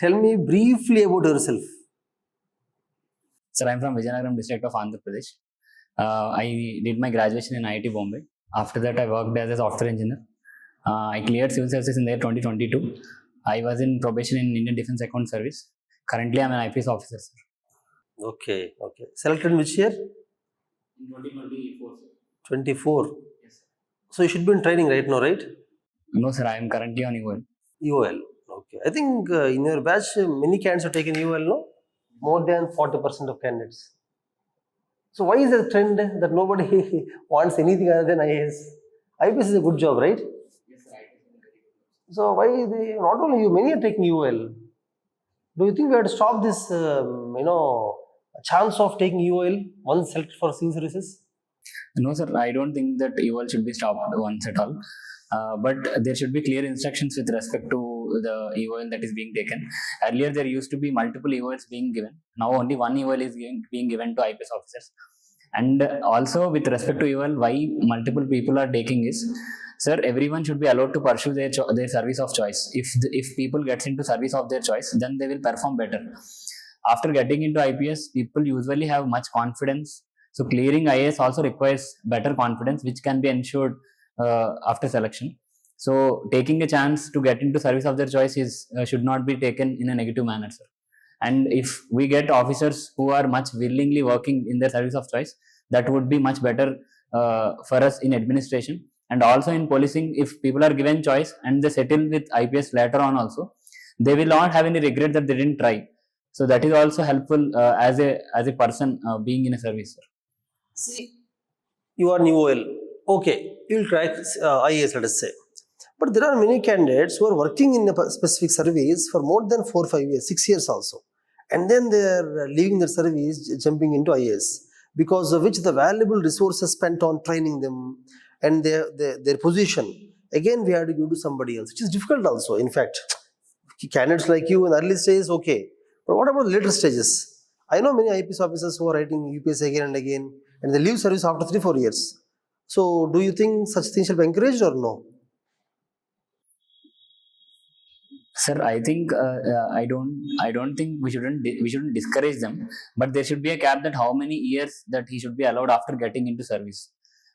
Tell me briefly about yourself. Sir, I'm from Vijayawada district of Andhra Pradesh. I did my graduation in IIT Bombay. After that, I worked as a software engineer. I cleared civil services in the year 2022. I was in probation in Indian Defence Account Service. Currently, I'm an IPS officer, sir. Okay. Selected in which year? In 2024, sir. 24. Yes, sir. So you should be in training right now, right? No, sir, I am currently on UL. UL. Okay. I think in your batch, many candidates have taken UL, no? More than 40% of candidates. So why is there a trend that nobody wants anything other than IAS? IPS is a good job, right? Yes, sir, So why not only you, many are taking UL. Do you think we have to stop this, chance of taking UL once selected for civil services? No, sir, I don't think that UL should be stopped once at all. But there should be clear instructions with respect to the EOL that is being taken. Earlier, there used to be multiple EOLs being given. Now, only one EOL is being given to IPS officers. And also, with respect to EOL, why multiple people are taking is, sir, everyone should be allowed to pursue their service of choice. If people get into service of their choice, then they will perform better. After getting into IPS, people usually have much confidence. So, clearing IAS also requires better confidence, which can be ensured after selection. So taking a chance to get into service of their choice is should not be taken in a negative manner, sir. And if we get officers who are much willingly working in their service of choice, that would be much better for us in administration and also in policing. If people are given choice and they settle with IPS later on also, they will not have any regret that they didn't try. So that is also helpful as a person being in a service, sir. See, you are new OL. Okay, you will try IAS, let us say. But there are many candidates who are working in a specific service for more than 4 or 5 years, 6 years also. And then they are leaving their service, jumping into IAS, because of which the valuable resources spent on training them and their position, again we have to give to somebody else, which is difficult also. In fact, candidates like you in early stages, okay. But what about the later stages? I know many IPS officers who are writing UPSC again and again, and they leave service after 3-4 years. So, do you think such things shall be encouraged or no? Sir, I think I don't think we shouldn't discourage them, but there should be a cap that how many years that he should be allowed after getting into service.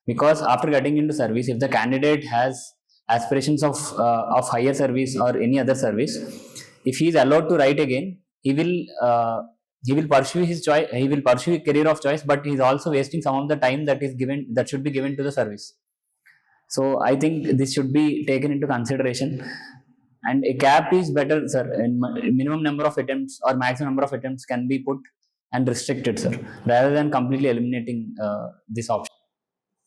Because after getting into service, if the candidate has aspirations of higher service or any other service, if he is allowed to write again, he will pursue his choice. He will pursue a career of choice, but he is also wasting some of the time that should be given to the service. So I think this should be taken into consideration. And a cap is better, sir. Minimum number of attempts or maximum number of attempts can be put and restricted, sir, rather than completely eliminating this option.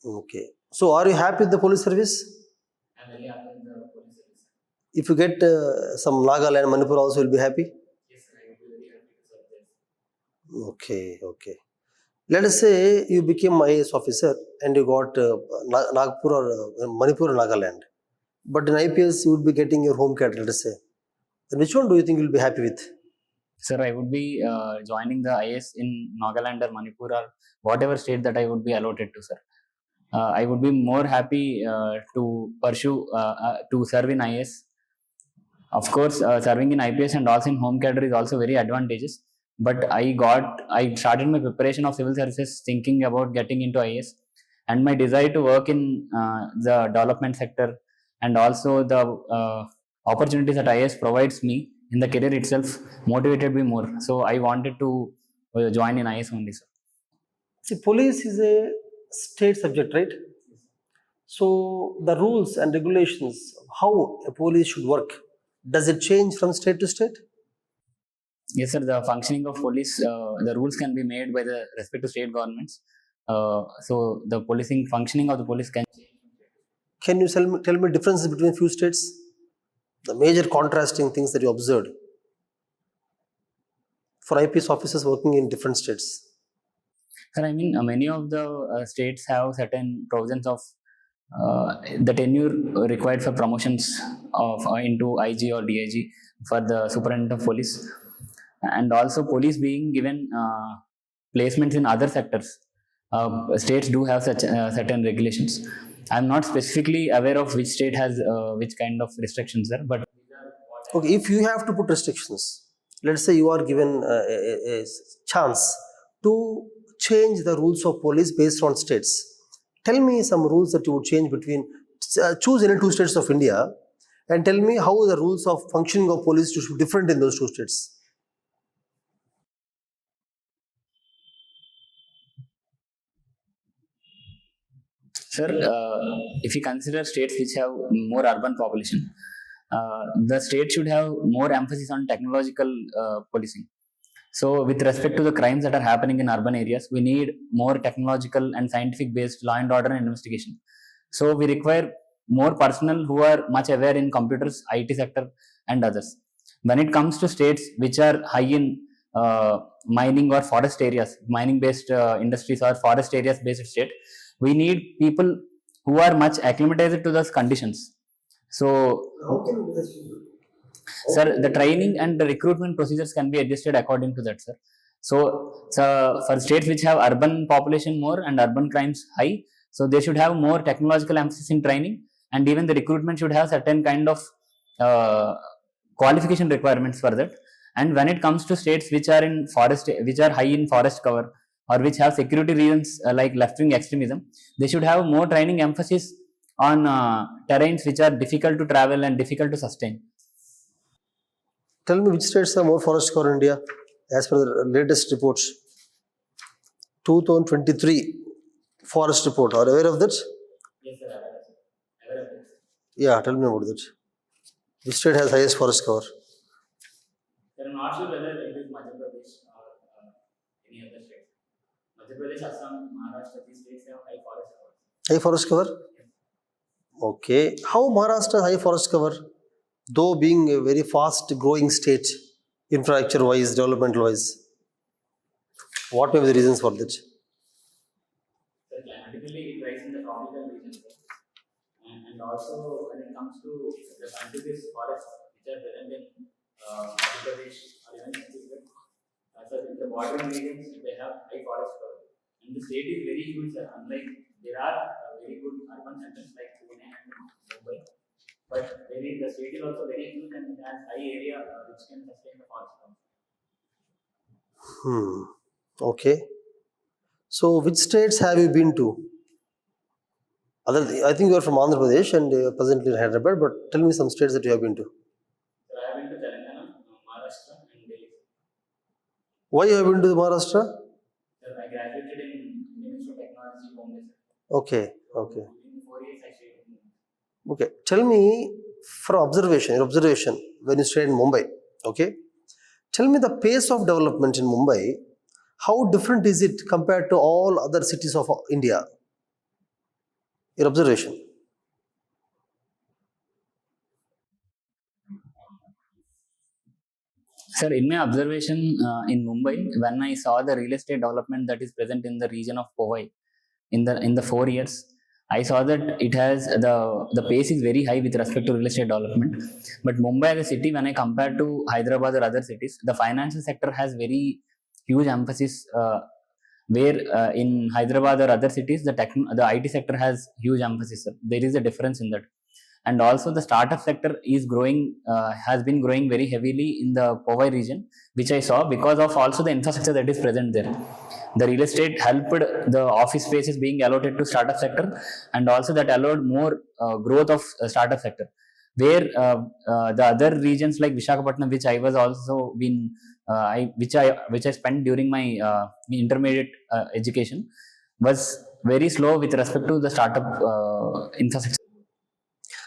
Okay. So, are you happy with the police service? I'm very happy with the police service. If you get some Nagaland, Manipur also, will be happy? Yes, sir, I will be very happy to serve this. Okay. Let us say you became IAS officer and you got Nagpur or Manipur or Nagaland. But in IPS, you would be getting your home cat, let us say. Then which one do you think you will be happy with? Sir, I would be joining the IAS in Nagaland or Manipur or whatever state that I would be allotted to, sir. I would be more happy to pursue, to serve in IAS. Of course, serving in IPS and also in home cadre is also very advantageous. But I started my preparation of civil services thinking about getting into IAS, and my desire to work in the development sector and also the opportunities that IAS provides me in the career itself motivated me more. So I wanted to join in IAS only, sir. See, police is a state subject, right? So the rules and regulations, how a police should work, does it change from state to state? Yes, sir. The functioning of police, the rules can be made by the respective state governments. So the policing functioning of the police can change. Can you tell me differences between few states? The major contrasting things that you observed for IPS officers working in different states. Sir, I mean, many of the states have certain provisions of the tenure required for promotions of into IG or DIG for the superintendent of police, and also police being given placements in other sectors. States do have such certain regulations. I'm not specifically aware of which state has which kind of restrictions there, but Okay, if you have to put restrictions, let's say you are given a chance to change the rules of police based on states. Tell me some rules that you would change between, choose any two states of India and tell me how the rules of functioning of police should be different in those two states. Sir, if you consider states which have more urban population, the state should have more emphasis on technological policing. So, with respect to the crimes that are happening in urban areas, we need more technological and scientific based law and order and investigation. So, we require more personnel who are much aware in computers, IT sector, and others. When it comes to states which are high in mining or forest areas, mining based industries or forest areas based state, we need people who are much acclimatized to those conditions. So, sir, the training and the recruitment procedures can be adjusted according to that, sir. So for states which have urban population more and urban crimes high, so they should have more technological emphasis in training, and even the recruitment should have certain kind of uh, qualification requirements for that. And when it comes to states which are in forest, which are high in forest cover, or which have security reasons like left-wing extremism, they should have more training emphasis on terrains which are difficult to travel and difficult to sustain. Tell me which states have more forest cover in India as per the latest reports. 2023 forest report. Are you aware of that? Yes, sir. Aware of this. Yeah, tell me about that. Which state has highest forest cover? Sir, I'm not sure whether it is Madhya Pradesh or any other state. Madhya Pradesh, Assam, Maharashtra, these states have high forest cover. High forest cover? Okay. How Maharashtra high forest cover? Though being a very fast growing state, infrastructure wise, developmental wise. What may be the reasons for that? Sir, climatically it lies in the tropical region, sir. And also when it comes to the contiguous forests which are present in Madhya Pradesh or even Chhattisgarh, so in the bordering regions they have high forest cover. And the state is very huge, sir. Unlike there are very good urban centers like Pune and Mumbai, but the state is also very huge and it has high area which can sustain the forest cover. Okay. So, which states have you been to? I think you are from Andhra Pradesh and presently in Hyderabad, but tell me some states that you have been to. So I have been to Telangana, Maharashtra, and Delhi. Why you have been to Maharashtra? Sir, I graduated in Ministry of Technology, Bombay, sir. Okay, okay. In 4 years, I stayed in Mumbai. Okay. Tell me from your observation when you stayed in Mumbai, okay? Tell me the pace of development in Mumbai, how different is it compared to all other cities of India? Your observation. Sir, in my observation in Mumbai, when I saw the real estate development that is present in the region of Powai in the 4 years, I saw that it has the pace is very high with respect to real estate development. But Mumbai as a city, when I compare to Hyderabad or other cities, the financial sector has very huge emphasis. Where in Hyderabad or other cities, the IT sector has huge emphasis. Sir. There is a difference in that. And also the startup sector is growing, has been growing very heavily in the Powai region, which I saw because of also the infrastructure that is present there. The real estate helped the office spaces being allotted to startup sector, and also that allowed more growth of startup sector. Where the other regions like Visakhapatnam, which I was also been which I spent during my intermediate education, was very slow with respect to the startup infrastructure.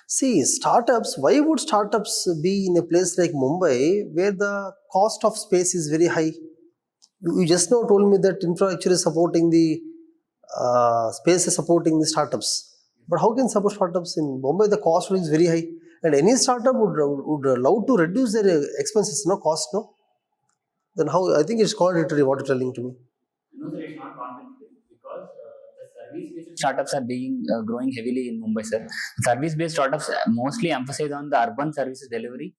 See, startups, why would startups be in a place like Mumbai where the cost of space is very high? You just now told me that infrastructure is supporting the space is supporting the startups. But how can support startups in Mumbai? The cost is very high. And any startup would love to reduce their expenses, no cost, no? Then how? I think it's contradictory what you're telling to me. No, sir, it's not contradictory because the service-based startups are being growing heavily in Mumbai, sir. Service-based startups mostly emphasize on the urban services delivery,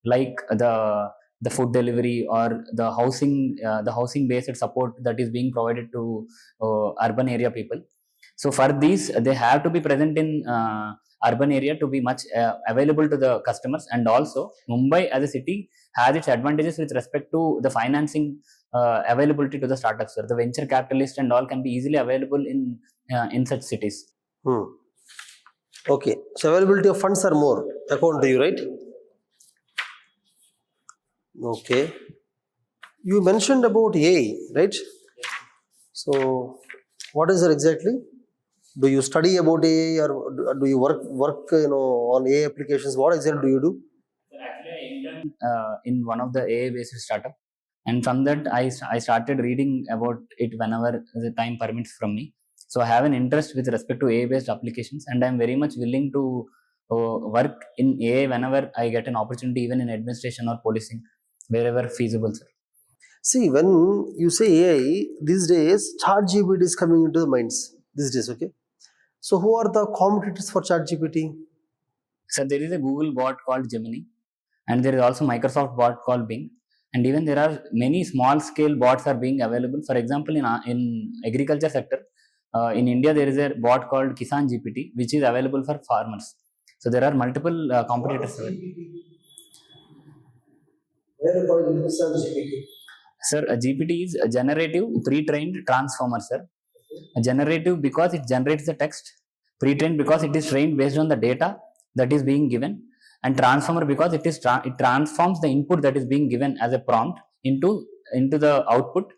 like the food delivery or the housing-based support that is being provided to urban area people. So for these, they have to be present in urban area to be much available to the customers. And also Mumbai as a city has its advantages with respect to the financing availability to the startups, sir. The venture capitalists and all can be easily available in such cities. Okay, so availability of funds are more according to you, right? Okay, you mentioned about AI, right? So what is it exactly? Do you study about AI, or do you work on AI applications? What exactly do you do? Actually, I interned in one of the AI based startup, and from that I started reading about it whenever the time permits from me. So I have an interest with respect to AI based applications, and I'm very much willing to work in AI whenever I get an opportunity, even in administration or policing, wherever feasible, sir. See, when you say AI, these days ChatGPT is coming into the minds these days, okay? So who are the competitors for ChatGPT? So there is a Google bot called Gemini, and there is also Microsoft bot called Bing, and even there are many small scale bots are being available. For example, in agriculture sector, in India there is a bot called Kisan GPT, which is available for farmers. So there are multiple competitors. Where about Kisan GPT? Sir, a GPT is a generative pre-trained transformer, sir. A generative because it generates the text, pre-trained because it is trained based on the data that is being given, and transformer because it transforms the input that is being given as a prompt into the output,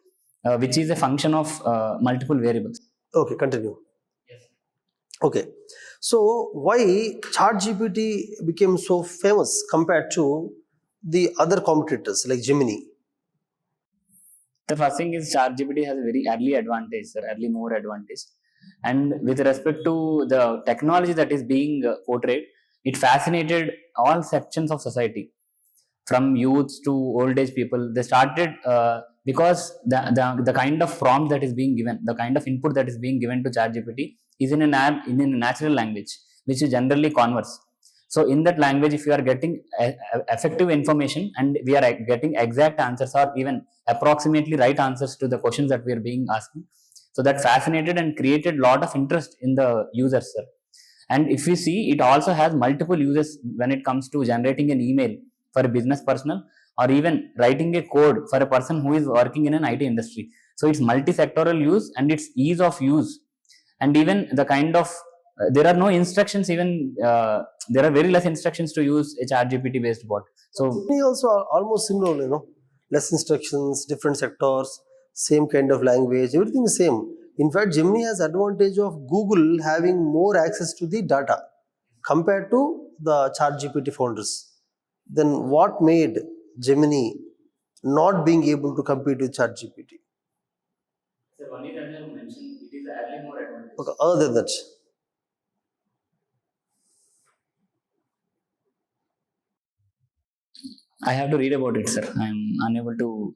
which is a function of multiple variables. Okay, continue. Yes. Okay, so why ChatGPT became so famous compared to the other competitors like Gemini? The first thing is ChatGPT has a very early advantage, sir, early mover advantage. And with respect to the technology that is being portrayed, it fascinated all sections of society, from youths to old age people. They started because the kind of prompt that is being given, the kind of input that is being given to ChatGPT is in a natural language, which is generally converse. So in that language, if you are getting effective information and we are getting exact answers or even approximately right answers to the questions that we are being asking, so that fascinated and created a lot of interest in the users, sir. And if you see, it also has multiple uses when it comes to generating an email for a business personnel, or even writing a code for a person who is working in an IT industry. So it's multi-sectoral use and it's ease of use, and even the kind of there are no instructions, even there are very less instructions to use a ChatGPT based bot. So Gemini also are almost similar, less instructions, different sectors, same kind of language, everything is same. In fact, Gemini has advantage of Google having more access to the data compared to the ChatGPT founders. Then what made Gemini not being able to compete with ChatGPT? So one is, as I mentioned, it is early more advantage. Okay, other than that, I have to read about it, sir. I am unable to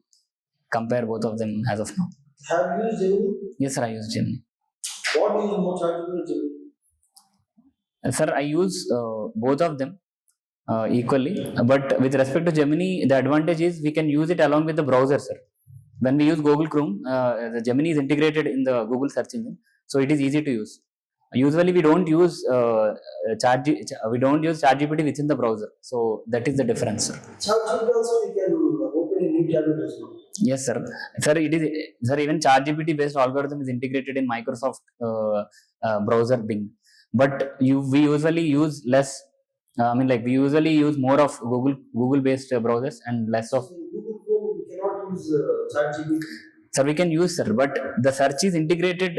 compare both of them as of now. have you used Gemini? Yes, sir, I use Gemini. What do you use more, ChatGPT or Gemini? Sir, I use both of them equally. But with respect to Gemini, the advantage is we can use it along with the browser, sir. When we use Google Chrome, the Gemini is integrated in the Google search engine, so it is easy to use. Usually, we don't use ChatGPT within the browser, so that is the difference, sir. ChatGPT also you can open a new tab as well. Yes, sir. Sir, it is, sir. Even ChatGPT based algorithm is integrated in Microsoft browser Bing, but we usually use less. We usually use more of Google based browsers and less of. Google Chrome, we cannot use ChatGPT. Sir, we can use, sir, but the search is integrated.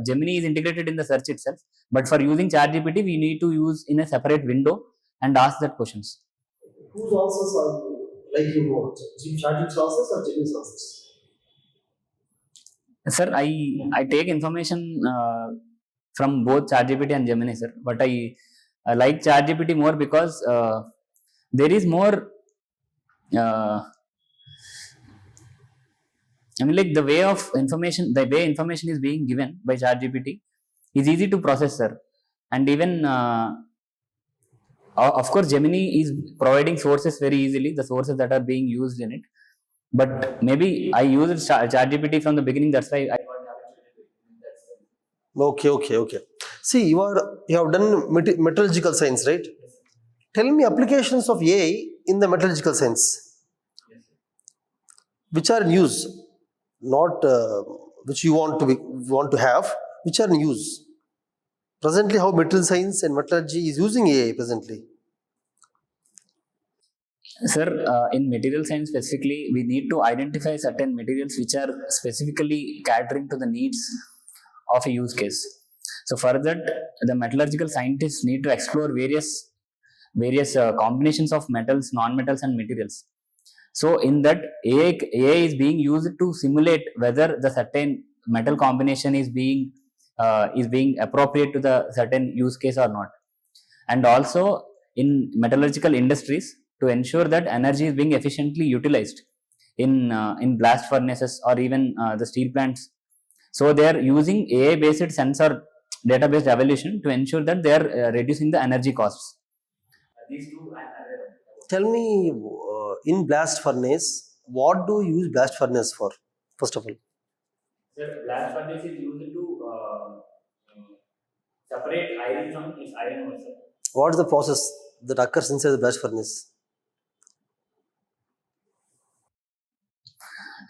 Gemini is integrated in the search itself. But for using ChatGPT, we need to use in a separate window and ask that questions. Whose answers are like you more? ChatGPT's answers or Gemini's answers? Sir, I take information from both ChatGPT and Gemini, sir. But I like ChatGPT more because there is more. The way information is being given by ChatGPT is easy to process, sir. And even of course, Gemini is providing sources very easily, the sources that are being used in it. But maybe I used ChatGPT from the beginning, that's why I got the opportunity. Okay. See, you have done metallurgical science, right? Tell me applications of AI in the metallurgical science, which are in use, not which you want to have, which are in use presently. How material science and metallurgy is using AI presently? Sir, in material science specifically, we need to identify certain materials which are specifically catering to the needs of a use case. So for that, the metallurgical scientists need to explore various combinations of metals, non-metals, and materials. So in that, AI is being used to simulate whether the certain metal combination is being appropriate to the certain use case or not. And also in metallurgical industries, to ensure that energy is being efficiently utilized in blast furnaces or even the steel plants. So they are using AI based sensor database evaluation to ensure that they are reducing the energy costs. These two Tell me, in blast furnace, what do you use blast furnace for? First of all, Sir, blast furnace is used to separate iron from its iron ore. what is the process that occurs inside the blast furnace?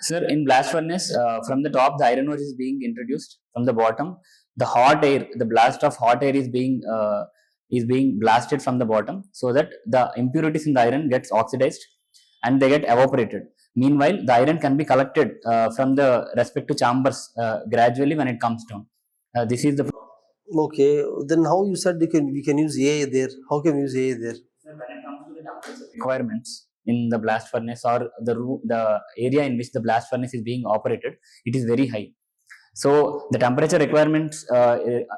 Sir, in blast furnace, from the top, the iron ore is being introduced. From the bottom, the hot air, the blast of hot air is being blasted from the bottom, so that the impurities in the iron gets oxidized and they get evaporated. Meanwhile, the iron can be collected from the respective chambers gradually when it comes down. This is the Okay, then how you said we can use AI there? How can we use AI there? Sir, when it comes to the temperature requirements in the blast furnace or the area in which the blast furnace is being operated, it is very high. So the temperature requirements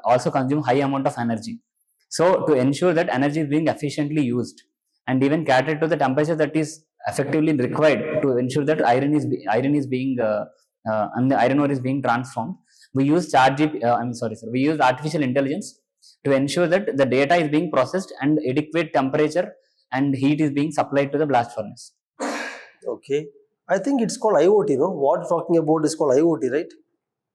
also consume high amount of energy. So to ensure that energy is being efficiently used and even cater to the temperature that is effectively required to ensure that iron is being and the iron ore is being transformed, we use we use artificial intelligence to ensure that the data is being processed and adequate temperature and heat is being supplied to the blast furnace. Okay, I think it's called IoT. No, what you're talking about is called IoT, right?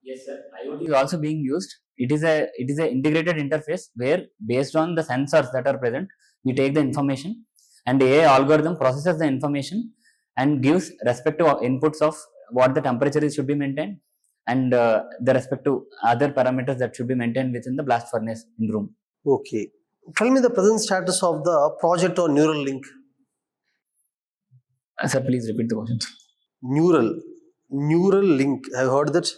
Yes, sir. IoT is also being used. It is a integrated interface where based on the sensors that are present, we take the information and the AI algorithm processes the information and gives respective inputs of what the temperature is should be maintained and the respective other parameters that should be maintained within the blast furnace in room. Okay, tell me the present status of the project on neural link. Sir, please repeat the question. Neural link. Have you heard that?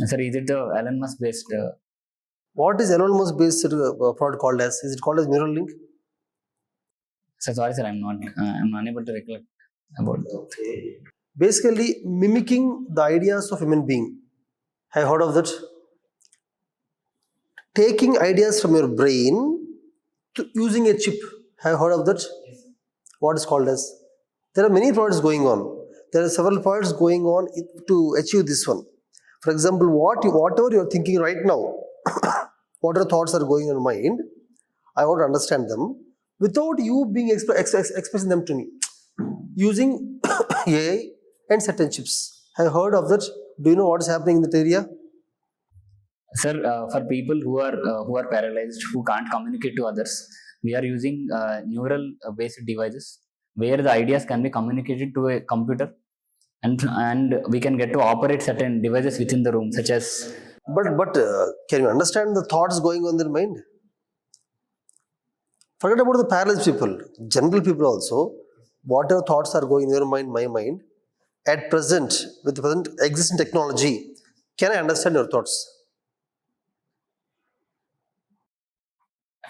Sir, is it the Elon Musk based? What is Elon Musk based product called as? Is it called as neural link? Sir, sorry, sir, I'm unable to recollect about that. Okay. Basically, mimicking the ideas of human being. Have you heard of that? Taking ideas from your brain to using a chip. Have you heard of that? Yes. What is called as? There are many projects going on. There are several projects going on to achieve this one. For example, whatever you are thinking right now, whatever thoughts are going in your mind, I want to understand them without you being expressing them to me using AI and certain chips. Have you heard of that? Do you know what is happening in that area? Sir, for people who are paralyzed, who can't communicate to others, we are using neural based devices where the ideas can be communicated to a computer and we can get to operate certain devices within the room, such as. But can you understand the thoughts going on in their mind? Forget about the paralyzed people. General people also, whatever thoughts are going in your mind, my mind, at present, with the present existing technology, can I understand your thoughts?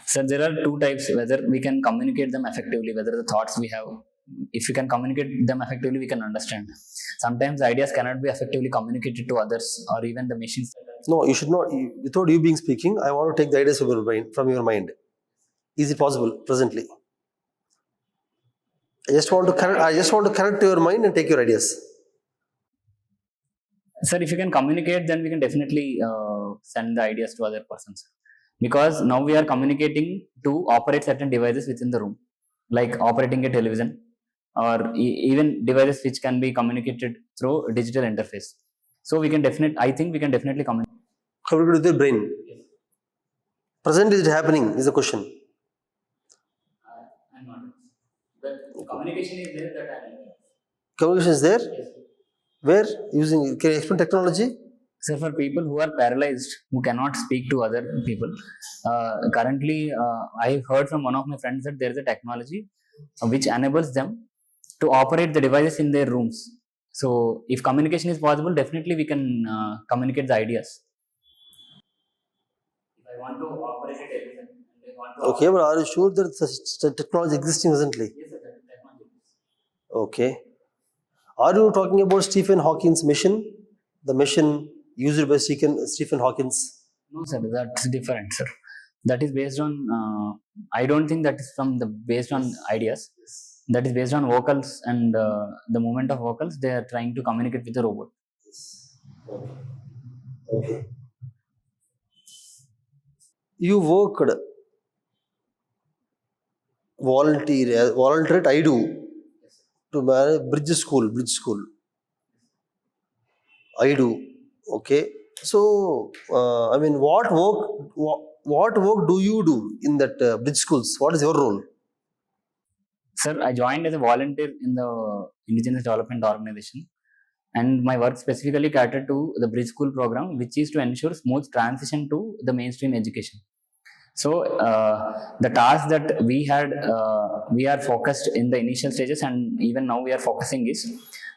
So there are two types, whether we can communicate them effectively, whether the thoughts we have, if we can communicate them effectively, we can understand. Sometimes ideas cannot be effectively communicated to others or even the machines. No, you should not. Without you being speaking, I want to take the ideas from your brain, from your mind. Is it possible presently? I just want to connect to your mind and take your ideas. Sir, if you can communicate, then we can definitely send the ideas to other persons. Because now we are communicating to operate certain devices within the room, like operating a television or even devices which can be communicated through digital interface. So I think we can definitely communicate. Communicate with your brain. Present is it happening is the question. I'm not. But communication is there that I'm Communication is there? Yes. Where? Using, can you explain technology? So for people who are paralyzed, who cannot speak to other people, currently I heard from one of my friends that there is a technology which enables them to operate the devices in their rooms. So if communication is possible, definitely we can communicate the ideas. If I want to operate a television, and I want to Okay, but are you sure that such technology existing presently? Yes, sir, that technology. Okay. Are you talking about Stephen Hawking's mission? The mission used by Stephen Hawking? No, sir, that's different, sir. That is based on. I don't think that is from the based on ideas. That is based on vocals and the movement of vocals. They are trying to communicate with the robot. Okay. You worked volunteer I do to manage bridge school. I do. Okay. So, I mean, what work do you do in that bridge schools? What is your role? Sir, I joined as a volunteer in the Indigenous Development Organization, and my work specifically catered to the bridge school program, which is to ensure smooth transition to the mainstream education. So the task that we are focused in the initial stages, and even now we are focusing is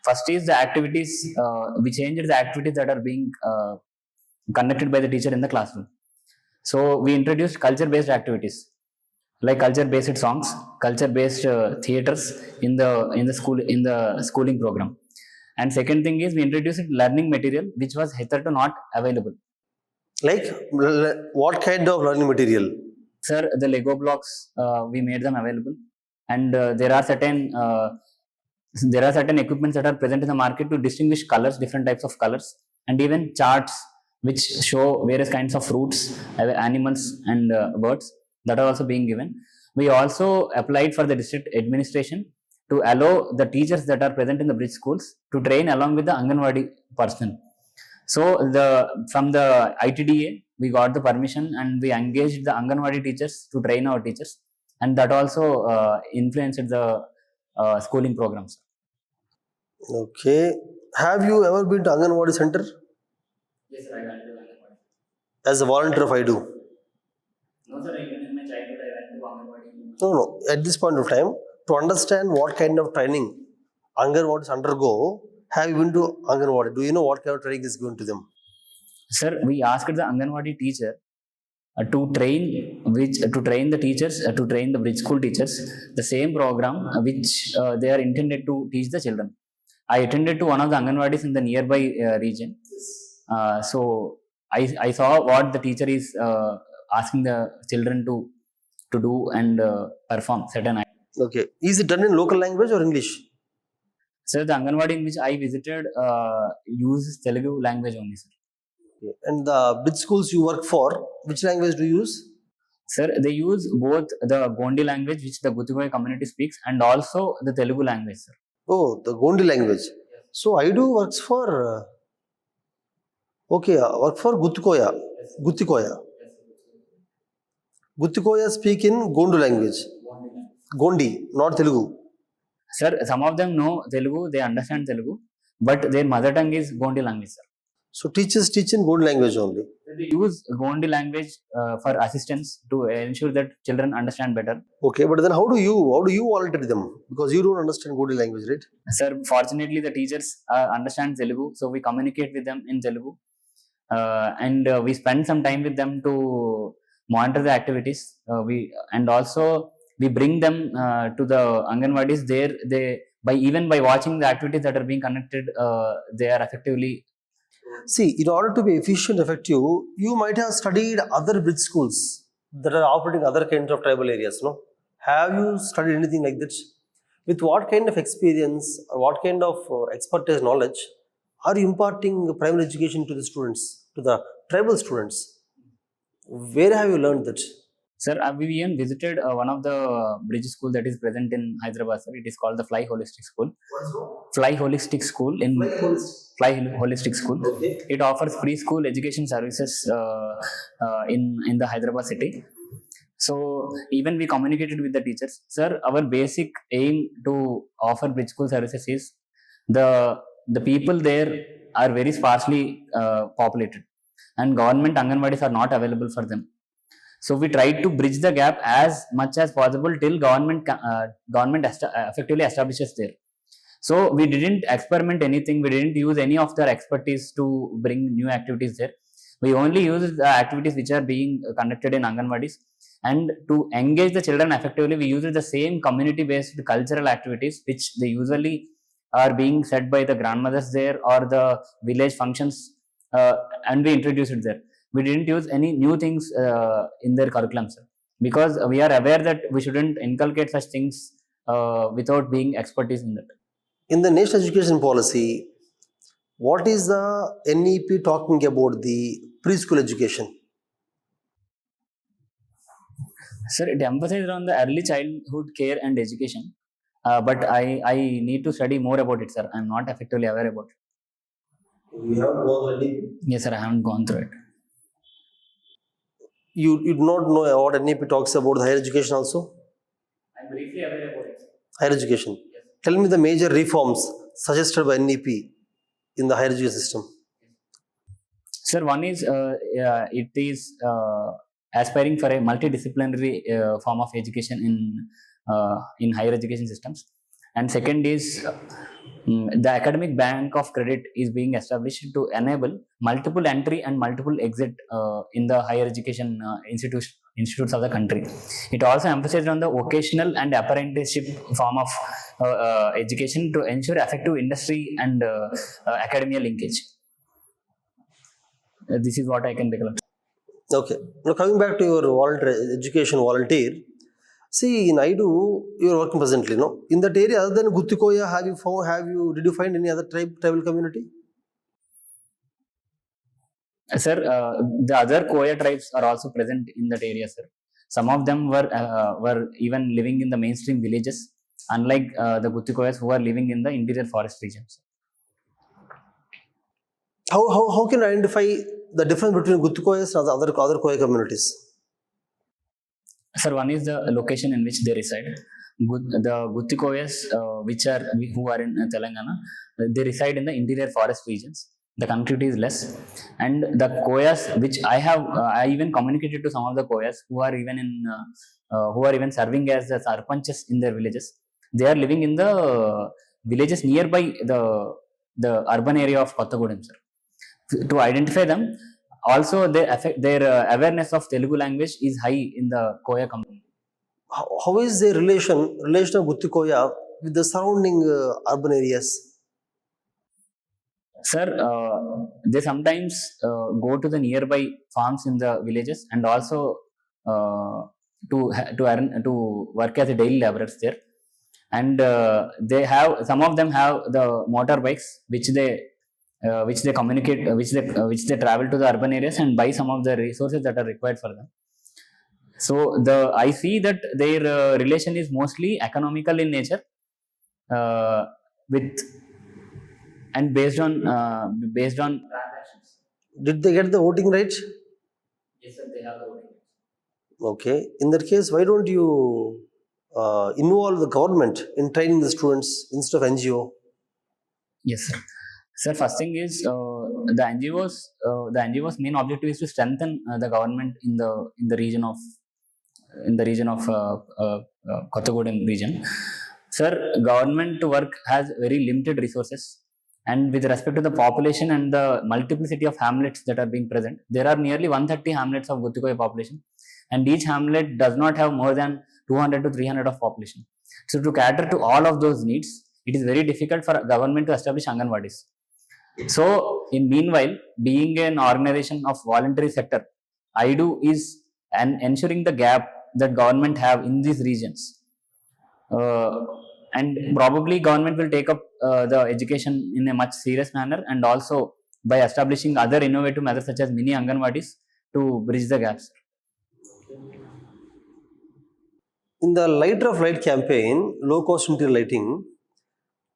first is the activities. We changed the activities that are being conducted by the teacher in the classroom. So we introduced culture-based activities like culture-based songs, culture-based theaters in the schooling program. And second thing is we introduced learning material which was hitherto not available. Like, what kind of learning material? Sir, the Lego blocks we made them available, and there are certain equipments that are present in the market to distinguish colors, different types of colors, and even charts which show various kinds of fruits, animals, and birds that are also being given. We also applied for the district administration to allow the teachers that are present in the bridge schools to train along with the Anganwadi person. So from the ITDA, we got the permission and we engaged the Anganwadi teachers to train our teachers, and that also influenced the schooling programs. Okay. Have you ever been to Anganwadi center? Yes, sir, I went to Anganwadi. As a volunteer of I do? No, sir, even in my childhood, I went to Anganwadi. No. At this point of time, to understand what kind of training Anganwadis undergo, have you been to Anganwadi? Do you know what kind of training is given to them? Sir, we asked the Anganwadi teacher to train the teachers, to train the bridge school teachers, the same program which they are intended to teach the children. I attended to one of the Anganwadis in the nearby region. So I saw what the teacher is asking the children to do and perform certain activities. Okay. Is it done in local language or English? So the Anganwadi in which I visited uses Telugu language only, sir. Okay. And the bridge schools you work for, which language do you use? Sir, they use both the Gondi language, which the Gutikoya community speaks, and also the Telugu language, sir. Oh, the Gondi language. So I do works for work for Gutikoya. Gutikoya speak in Gondi language. Gondi, not Telugu. Sir, some of them know Telugu, they understand Telugu, but their mother tongue is Gondi language, sir. So teachers teach in Gondi language only. They use Gondi language for assistance to ensure that children understand better. Okay, but then how do you volunteer them? Because you don't understand Gondi language, right? Sir, fortunately the teachers understand Telugu, so we communicate with them in Telugu, and we spend some time with them to monitor the activities. And also we bring them to the Anganwadis. By watching the activities that are being conducted, they are effectively. See, in order to be efficient, effective, you might have studied other bridge schools that are operating other kinds of tribal areas, no? Have you studied anything like that? With what kind of experience or what kind of expertise knowledge are you imparting primary education to the students, to the tribal students? Where have you learned that? Sir, we even visited one of the bridge school that is present in Hyderabad, sir. It is called the Fly Holistic School. Fly Holistic School in Fly Holistic School. Okay. It offers preschool education services in the Hyderabad city. So even we communicated with the teachers, sir. Our basic aim to offer bridge school services is the the people there are very sparsely populated, and government Anganwadis are not available for them. So we tried to bridge the gap as much as possible till government effectively establishes there. So we didn't experiment anything. We didn't use any of their expertise to bring new activities there. We only use the activities which are being conducted in Anganwadis. And to engage the children effectively, we use the same community-based cultural activities which they usually are being said by the grandmothers there or the village functions, and we introduce it there. We didn't use any new things in their curriculum, sir, because we are aware that we shouldn't inculcate such things without being expertise in that. In the national education policy, what is the NEP talking about the preschool education? Sir, it emphasizes on the early childhood care and education, but I need to study more about it, sir. I'm not effectively aware about it. You haven't gone already. Yes, sir, I haven't gone through it. You do not know what NEP talks about higher education also? I'm briefly aware about it. Higher education. Yes. Tell me the major reforms suggested by NEP in the higher education system. Sir, one is it is aspiring for a multidisciplinary form of education in higher education systems, and second is the academic bank of credit is being established to enable multiple entry and multiple exit in the higher education institutes of the country. It also emphasizes on the vocational and apprenticeship form of education to ensure effective industry and academia linkage. This is what I can recollect. Okay. Now coming back to your education volunteer. See, in IDU, you are working presently, no? In that area, other than Guttikoya, did you find any other tribal community? Sir, the other Koya tribes are also present in that area, sir. Some of them were even living in the mainstream villages, unlike the Guttikoyas who are living in the interior forest regions. How can you identify the difference between Guttikoyas and other Koya communities? Sir, one is the location in which they reside. The Guttikoyas, who are in Telangana, they reside in the interior forest regions. The connectivity is less, and the Koyas, which I even communicated to some of the Koyas who are even serving as the sarpanches in their villages. They are living in the villages nearby the urban area of Kottagudem, sir. To identify them, also their awareness of Telugu language is high in the Koya community. How is the relation of Guttikoya with the surrounding urban areas? Sir, they sometimes go to the nearby farms in the villages, and also to work as a daily laborers there. And some of them have the motorbikes which they travel to the urban areas and buy some of the resources that are required for them. So I see that their relation is mostly economical in nature, and based on transactions. Did they get the voting rights? Yes, sir, they have the voting rights. Okay. In that case, why don't you involve the government in training the students instead of NGO? Yes, sir. Sir, first thing is the NGO's main objective is to strengthen the government in the region of Kottagudem region. Sir, government work has very limited resources, and with respect to the population and the multiplicity of hamlets that are being present, there are nearly 130 hamlets of Guttikoya population, and each hamlet does not have more than 200 to 300 of population. So to cater to all of those needs, it is very difficult for government to establish Anganwadis. So, in meanwhile, being an organization of voluntary sector, IDU is ensuring the gap that government have in these regions, and probably government will take up the education in a much serious manner, and also by establishing other innovative methods such as mini Anganwadis to bridge the gaps. In the Lighter of Light campaign, low cost interior lighting,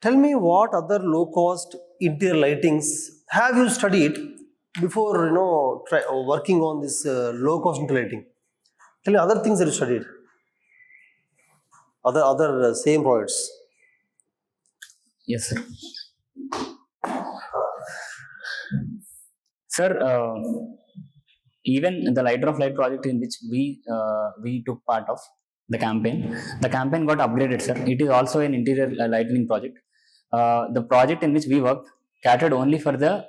Tell me what other low cost interior lightings have you studied before working on this low cost interior lighting. Tell me other things that you studied, other same projects. Yes, sir. Sir, even the Lighter of Light project in which we took part of the campaign got upgraded, sir. It is also an interior lightning project. The project in which we worked catered only for the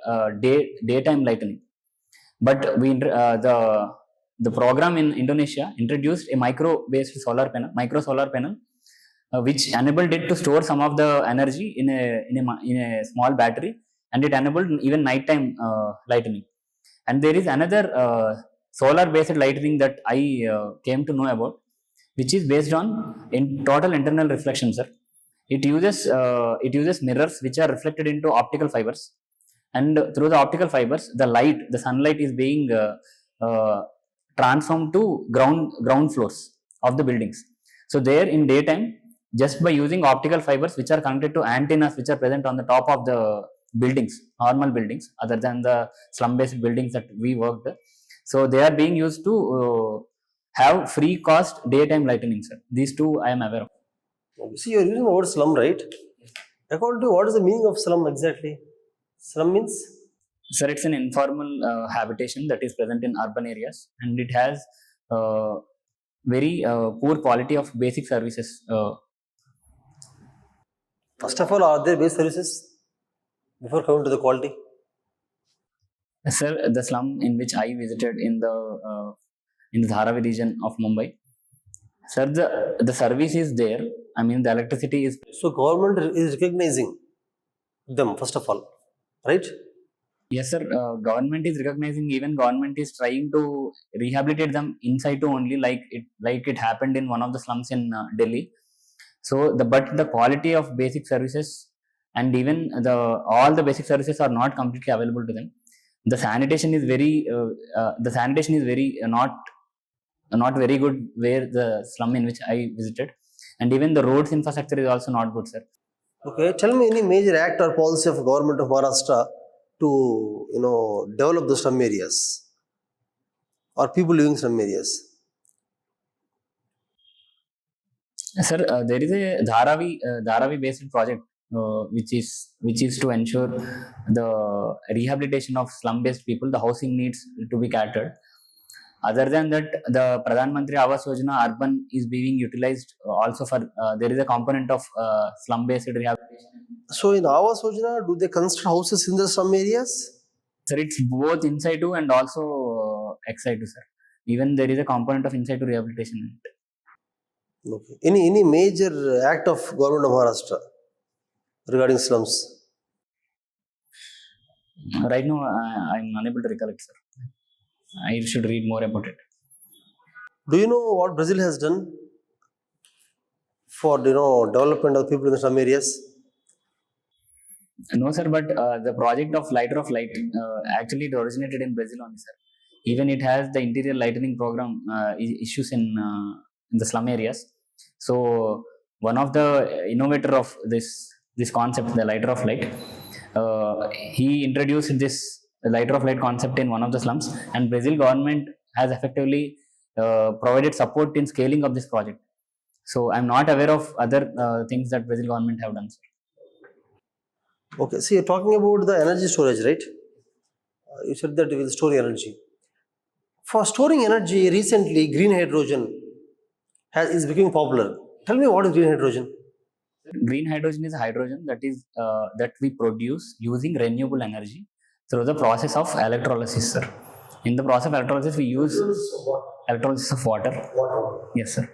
daytime lightning, but the program in Indonesia introduced a micro solar panel, which enabled it to store some of the energy in a small battery, and it enabled even nighttime lightning. And there is another solar based lightning that I came to know about, which is based on in total internal reflection, sir. It uses mirrors which are reflected into optical fibers, and through the optical fibers the sunlight is being uh, transformed to ground floors of the buildings. So there in daytime, just by using optical fibers which are connected to antennas which are present on the top of the buildings, normal buildings other than the slum based buildings that we worked, so they are being used to have free cost daytime lightning, sir. These two I am aware of. See, you're using the word slum, right? According to you, what is the meaning of slum exactly? Slum means? Sir, it's an informal habitation that is present in urban areas, and it has uh, very poor quality of basic services. First of all, are there base services before coming to the quality? Sir, the slum in which I visited in the Dharavi region of Mumbai, sir, the service is there. I mean, the electricity is. So government is recognizing them first of all, right? Yes, sir. Government is recognizing. Even government is trying to rehabilitate them inside to only like it happened in one of the slums in Delhi. So but the quality of basic services and even all the basic services are not completely available to them. The sanitation is very not very good where the slum in which I visited, and even the roads infrastructure is also not good, sir. Okay, tell me any major act or policy of government of Maharashtra to develop the slum areas or people living in slum areas. Sir, there is a Dharavi based project which is to ensure the rehabilitation of slum based people. The housing needs to be catered. Other than that, the Pradhan Mantri Awas Yojana urban is being utilized also for there is a component of slum based rehabilitation. So in Awas Yojana, do they construct houses in the slum areas? Sir, it's both inside to and also exide to, sir. Even there is a component of inside to rehabilitation in it. Okay. Any major act of government of Maharashtra regarding slums? Right now, I'm unable to recollect, sir. I should read more about it. Do you know what Brazil has done for development of people in the slum areas? No, sir, but the project of Lighter of Light actually it originated in Brazil only, sir. Even it has the interior lightning program issues in the slum areas. So one of the innovator of this concept, the Lighter of Light, he introduced this Lighter of Light concept in one of the slums, and Brazil government has effectively provided support in scaling of this project. So I'm not aware of other things that Brazil government have done, sir. Okay, so you're talking about the energy storage, right? You said that it will store energy. For storing energy, recently green hydrogen is becoming popular. Tell me, what is green hydrogen? Green hydrogen is hydrogen that we produce using renewable energy through the process of electrolysis, sir. In the process of electrolysis, we use electrolysis of water. Yes, sir.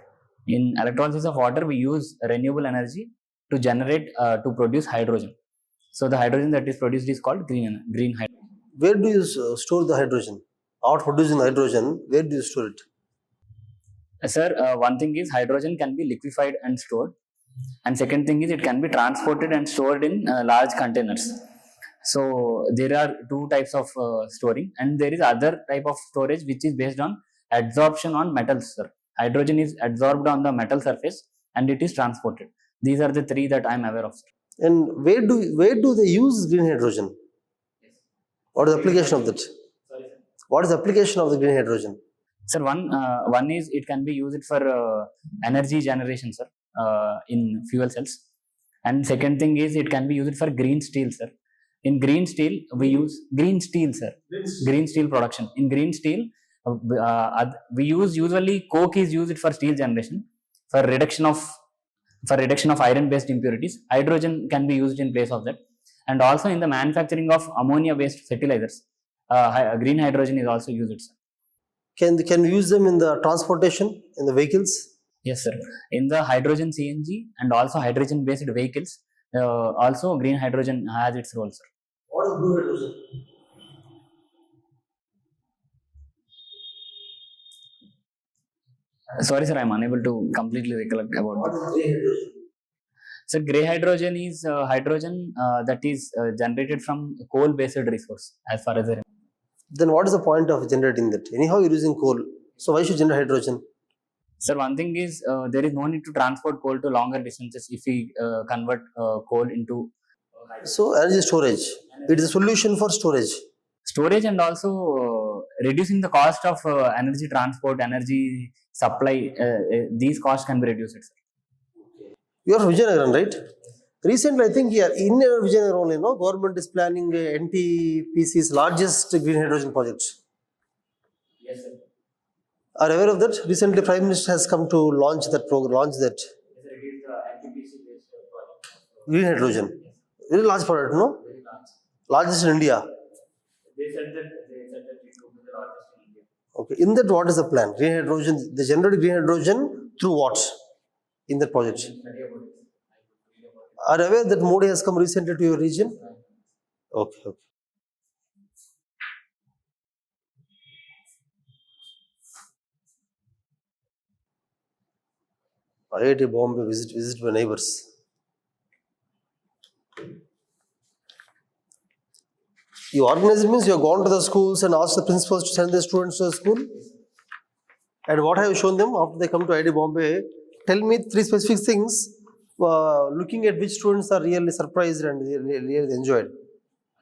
In electrolysis of water, we use renewable energy to generate to produce hydrogen. So the hydrogen that is produced is called green hydrogen. Where do you store the hydrogen? Out producing hydrogen, where do you store it? Sir, one thing is hydrogen can be liquefied and stored, and second thing is it can be transported and stored in large containers. So there are two types of storing, and there is other type of storage which is based on adsorption on metals, sir. Hydrogen is adsorbed on the metal surface and it is transported. These are the three that I am aware of, sir. And where do they use green hydrogen? What is the application of that? What is the application of the green hydrogen? Sir, one is it can be used for energy generation, sir, in fuel cells. And second thing is it can be used for green steel, sir. In green steel, we use green steel, sir. Green steel production. In green steel, we use usually coke is used for steel generation for reduction of iron-based impurities. Hydrogen can be used in place of that, and also in the manufacturing of ammonia-based fertilizers, green hydrogen is also used, sir. Can we use them in the transportation, in the vehicles? Yes, sir. In the hydrogen CNG and also hydrogen-based vehicles, also green hydrogen has its role, sir. What is blue hydrogen? Sorry, sir, I'm unable to completely recollect about What that. is grey hydrogen? So, grey hydrogen is hydrogen that is generated from coal-based resource, as far as I remember. Then what is the point of generating that? Anyhow, you're using coal. So why should generate hydrogen? Sir, one thing is there is no need to transport coal to longer distances if we convert coal into So energy storage. It is a solution for storage. storage, and also reducing the cost of energy transport, energy supply. These costs can be reduced, sir. You are from Vijayawada, right? Recently, I think here in Vijayawada only, no, government is planning NTPC's largest green hydrogen project. Yes, sir. Are you aware of that? Recently, Prime Minister has come to launch that program, Yes, sir, it is the NTPC based project. green hydrogen. Very large project, no? Very large. Largest in India. They said that it will be the largest in India. Okay. In that, what is the plan? Green hydrogen. They generate green hydrogen through what? In that project. Study about it. I would read about it. Are you aware that Modi has come recently to your region? Okay. Okay. IIT Bombay visit my neighbors. You organize means you have gone to the schools and asked the principals to send their students to the school. And what have you shown them after they come to IIT Bombay? Tell me 3 specific things, looking at which students are really surprised and really enjoyed.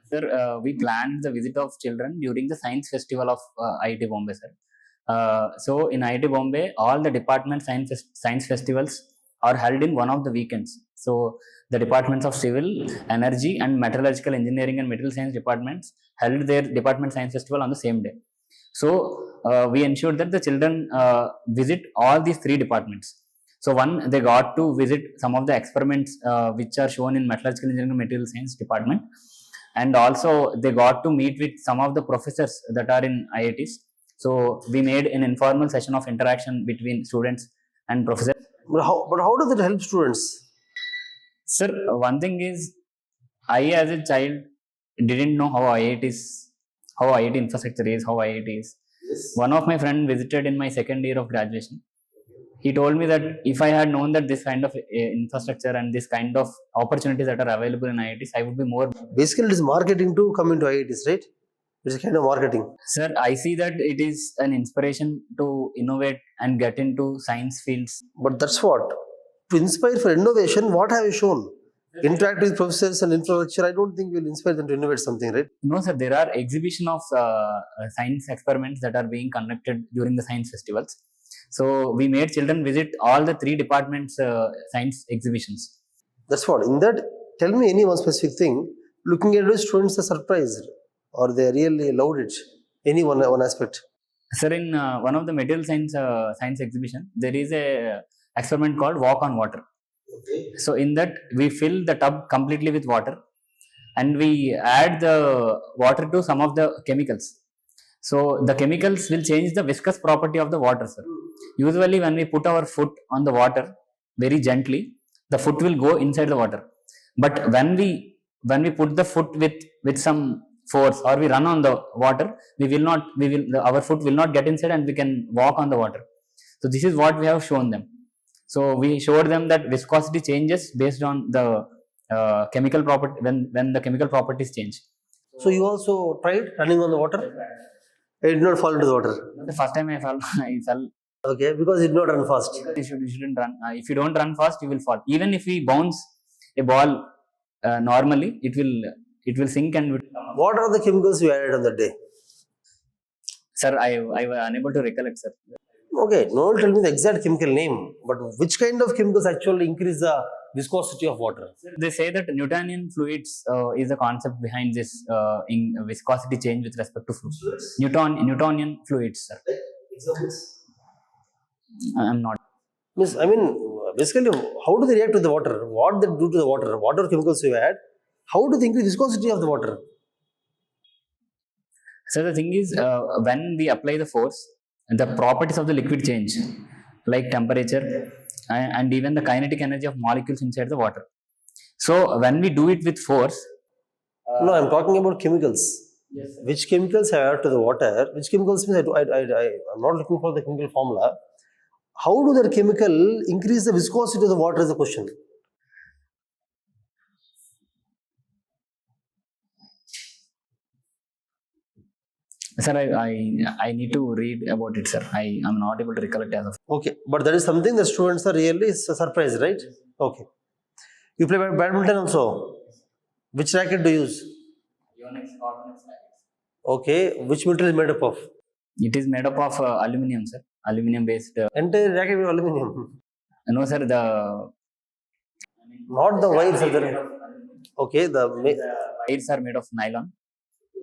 Sir, we planned the visit of children during the science festival of IIT Bombay, sir. So in IIT Bombay, all the department science festivals are held in one of the weekends. So the departments of civil, energy, and metallurgical engineering and material science departments held their department science festival on the same day. So we ensured that the children visit all these 3 departments. So one, they got to visit some of the experiments which are shown in metallurgical engineering and material science department, and also they got to meet with some of the professors that are in IITs. So we made an informal session of interaction between students and professors. But how does it help students? Sir, one thing is, I as a child didn't know how IIT infrastructure is, how IIT is. Yes. One of my friend visited in my second year of graduation. He told me that if I had known that this kind of infrastructure and this kind of opportunities that are available in IITs, I would be more. Basically, it is marketing to come into IITs, right? It's a kind of marketing. Sir, I see that it is an inspiration to innovate and get into science fields. But that's what. To inspire for innovation, what have you shown? Interact with professors and infrastructure. I don't think you'll inspire them to innovate something, right? No, sir, there are exhibition of science experiments that are being conducted during the science festivals. So we made children visit all the 3 departments science exhibitions. That's what. In that, tell me any one specific thing. Looking at which students are surprised or they really loved it. Any one aspect. Sir, in one of the material science exhibition, there is a experiment called walk on water. Okay. So in that, we fill the tub completely with water, and we add the water to some of the chemicals. So the chemicals will change the viscous property of the water, sir. Usually when we put our foot on the water very gently, the foot will go inside the water. But when we put the foot with some force, or we run on the water, our foot will not get inside and we can walk on the water. So this is what we have shown them. So we showed them that viscosity changes based on the chemical property when the chemical properties change. So you also tried running on the water? It did not fall into the water. The first time I fell. Okay, because it did not run fast. You shouldn't run. If you don't run fast, you will fall. Even if we bounce a ball normally it will sink and will come up. What are the chemicals you added on the day? Sir, I was unable to recollect, sir. Okay, no one tell me the exact chemical name, but which kind of chemicals actually increase the viscosity of water? They say that Newtonian fluids is the concept behind this in viscosity change with respect to fluids. Newtonian fluids, sir. Examples? I'm not. Miss, I mean, basically, how do they react to the water? What they do to the water? What are chemicals you add? How do they increase viscosity of the water? So the thing is, when we apply the force, the properties of the liquid change, like temperature and even the kinetic energy of molecules inside the water. So when we do it with force, No, I'm talking about chemicals. yes, sir. Which chemicals I add to the water? Which chemicals means I'm not looking for the chemical formula. How do that chemical increase the viscosity of the water is the question. Sir, I need to read about it, sir. I am not able to recollect as of. Okay, but that is something the students are really surprised, right? Okay. You play badminton also? Which racket do you use? Okay, which material is made up of? It is made up of aluminum, sir. Aluminum based. Entire racket with aluminum. No, sir. Not the wires. Okay, the Wires are made of nylon,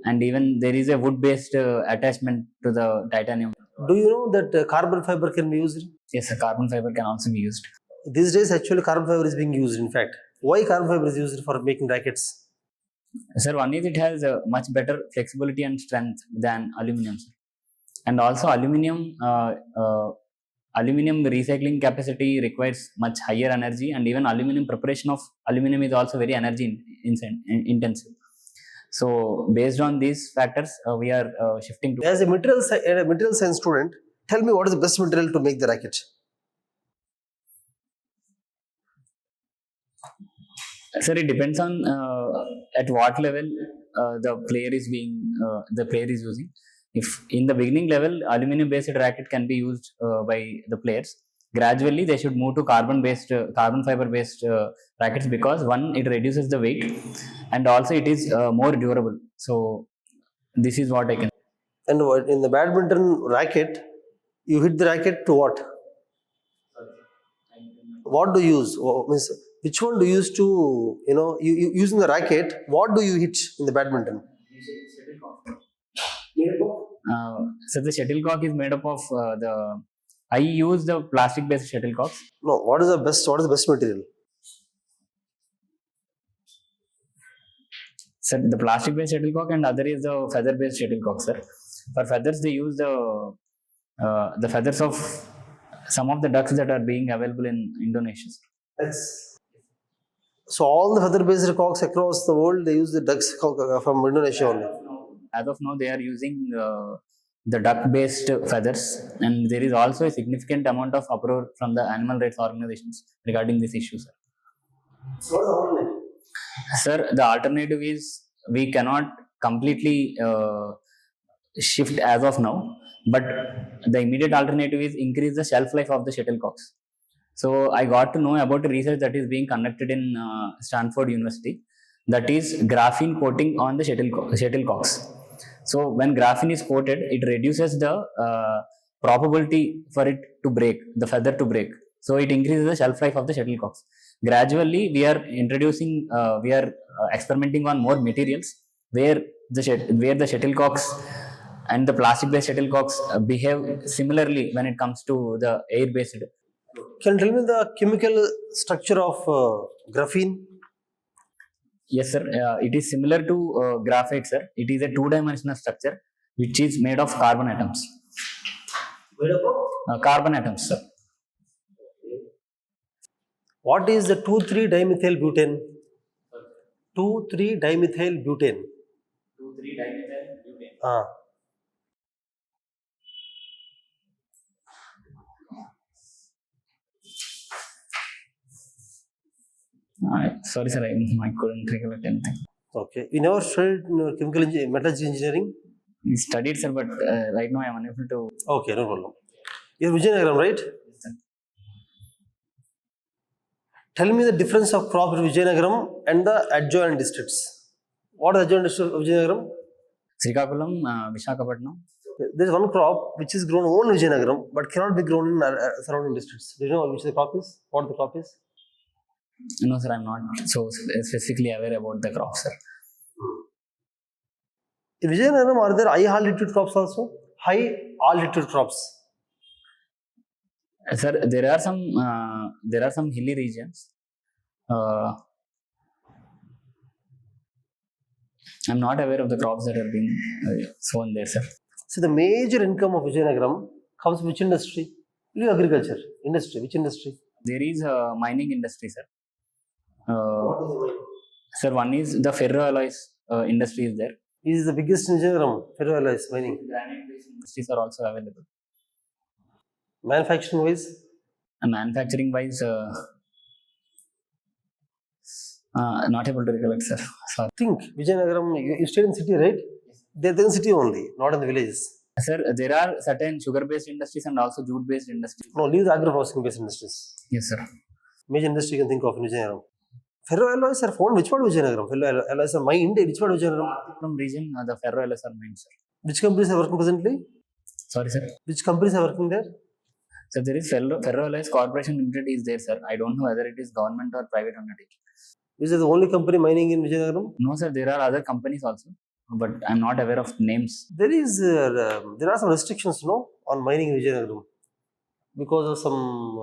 and even there is a wood based attachment to the titanium. Do you know that carbon fiber can be used? Yes, sir. Carbon fiber can also be used. These days, actually, carbon fiber is being used. In fact, why carbon fiber is used for making rackets? Sir, one is it has much better flexibility and strength than aluminum, sir. And also aluminum recycling capacity requires much higher energy, and even aluminum preparation of aluminum is also very energy intensive. So based on these factors, we are shifting to. As a material science student, tell me what is the best material to make the racket? Sir, it depends on at what level the player is using. If in the beginning level, aluminum based racket can be used by the players. Gradually, they should move to carbon fiber based rackets, because one, it reduces the weight, and also it is more durable. So this is what I can. And in the badminton racket, you hit the racket to what? What do you use? Means which one do you use to, you using the racket, what do you hit in the badminton? So the shuttlecock is made up of I use the plastic based shuttlecocks. No, what is the best material? Sir, the plastic based shuttlecock, and other is the feather based shuttlecock, sir. For feathers, they use the feathers of some of the ducks that are being available in Indonesia. Yes. So all the feather based cocks across the world, they use the ducks from Indonesia only. As of now, they are using the duck based feathers, and there is also a significant amount of uproar from the animal rights organizations regarding this issue, sir. So what is the alternative? Sir, the alternative is we cannot completely shift as of now, but the immediate alternative is increase the shelf life of the shuttlecocks. So I got to know about a research that is being conducted in Stanford University, that is graphene coating on the shuttlecocks. So when graphene is coated, it reduces the probability for it to break, the feather to break. So it increases the shelf life of the shuttlecocks. Gradually, we are experimenting on more materials where the shuttlecocks and the plastic based shuttlecocks behave similarly when it comes to the air based. Can you tell me the chemical structure of graphene? Yes, sir. It is similar to graphite, sir. It is a two-dimensional structure which is made of carbon atoms. Made up of? Carbon atoms, sir. What is the 2,3-dimethyl butane? 2,3-dimethyl butane. 2,3-dimethyl butane. Sorry, sir, I couldn't recollect anything. Okay. You never studied chemical metallurgy engineering? We studied, sir, but right now I am unable to. Okay, no problem. You're Vijayawada, right? Yes, sir. Tell me the difference of crop in Vijayanagaram and the adjoining districts. What is the adjoining district of Vijayanagaram? Srikakulam, Visakhapatnam. There is one crop which is grown only in Vijayanagaram but cannot be grown in surrounding districts. Do you know which the crop is? What the crop is? No, sir, I'm not so specifically aware about the crop, sir. In Vijayanagaram, are there high altitude crops also? High altitude crops. Sir, there are some hilly regions. I'm not aware of the crops that are being sown there, sir. So the major income of Vijayanagaram comes from which industry? Agriculture industry. Which industry? There is a mining industry, sir. What do they mine? Sir, one is the ferroalloys industry is there. This is the biggest in Vijayanagaram, ferroalloys mining. Granite-based industries are also available. Manufacturing wise? Manufacturing wise, not able to recollect, sir. Sorry. Think Vijayanagaram, you stayed in city, right? They're in city only, not in the villages. Sir, there are certain sugar-based industries and also jute-based industries. No, leave the agro-processing based industries. Yes, sir. Major industry you can think of in Vijayanagaram. Ferroalloys are found which part of Vijayanagaram? Ferroalloys are mined which part of Vijayanagaram? From region, the ferroalloys are mined, sir. Which companies are working presently? Sorry, sir. Which companies are working there? So there is Ferroalloys Corporation Limited is there, sir. I don't know whether it is government or private undertaking. Is it the only company mining in Vijayanagaram? No, sir. There are other companies also, but I'm not aware of names. There are some restrictions, no, on mining in Vijayanagaram because of some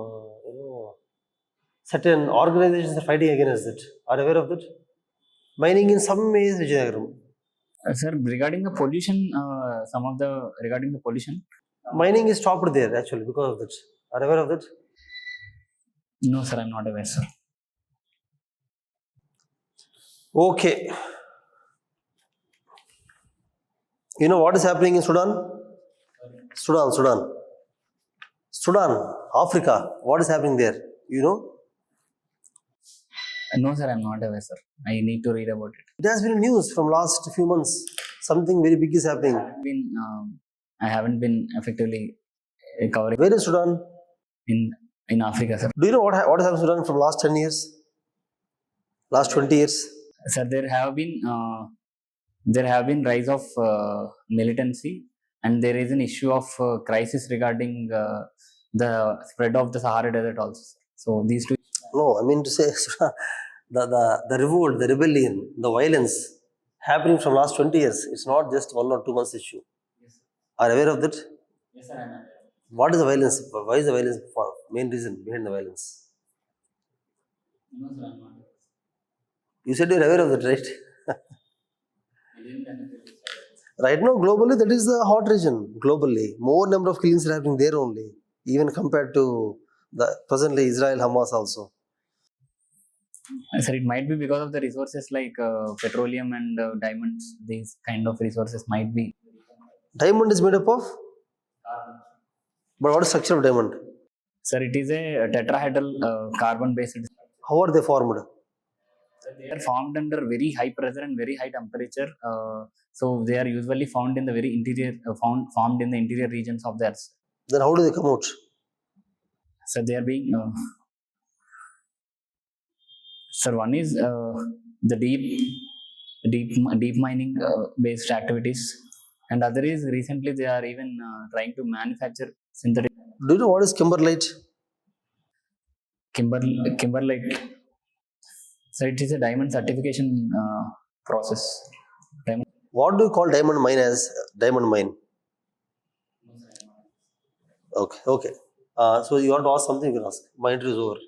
certain organizations are fighting against it. Are you aware of that? Mining in some ways Vijayanagaram. Sir, regarding the pollution, regarding the pollution, mining is stopped there actually because of that. Are you aware of that? No, sir. I'm not aware, sir. Okay. You know what is happening in Sudan? Sudan, Africa. What is happening there? You know? No, sir. I'm not aware, sir. I need to read about it. It has been news from last few months. Something very big is happening. I haven't been effectively covering. Where is Sudan? In Africa, sir. Do you know what has happened in Sudan from last 10 years? Last 20 years? Sir, there have been rise of militancy, and there is an issue of crisis regarding the spread of the Sahara Desert also. So these two. No, I mean to say the revolt, the rebellion, the violence happening from last 20 years. It's not just 1 or 2 months issue. Yes, sir. Are you aware of that? Yes, sir. I'm aware. What is the violence? Why is the violence for? Main reason behind the violence? No, sir. I'm not aware. You said you're aware of that, right? Right now, globally, that is the hot region. Globally, more number of killings are happening there only, even compared to the presently Israel, Hamas also. Sir, it might be because of the resources like petroleum and diamonds. These kind of resources might be. Diamond is made up of? But what is the structure of diamond? Sir, it is a tetrahedral carbon-based. How are they formed? They are formed under very high pressure and very high temperature. So they are usually found in the very interior, formed in the interior regions of the Earth. Then how do they come out? So they are being. Sir, one is the deep mining based activities, and other is recently they are even trying to manufacture synthetic. Do you know what is kimberlite? Kimberlite. So it is a diamond certification process. What do you call diamond mine as diamond mine? Okay. So you want to ask something, you can ask. My interview is over.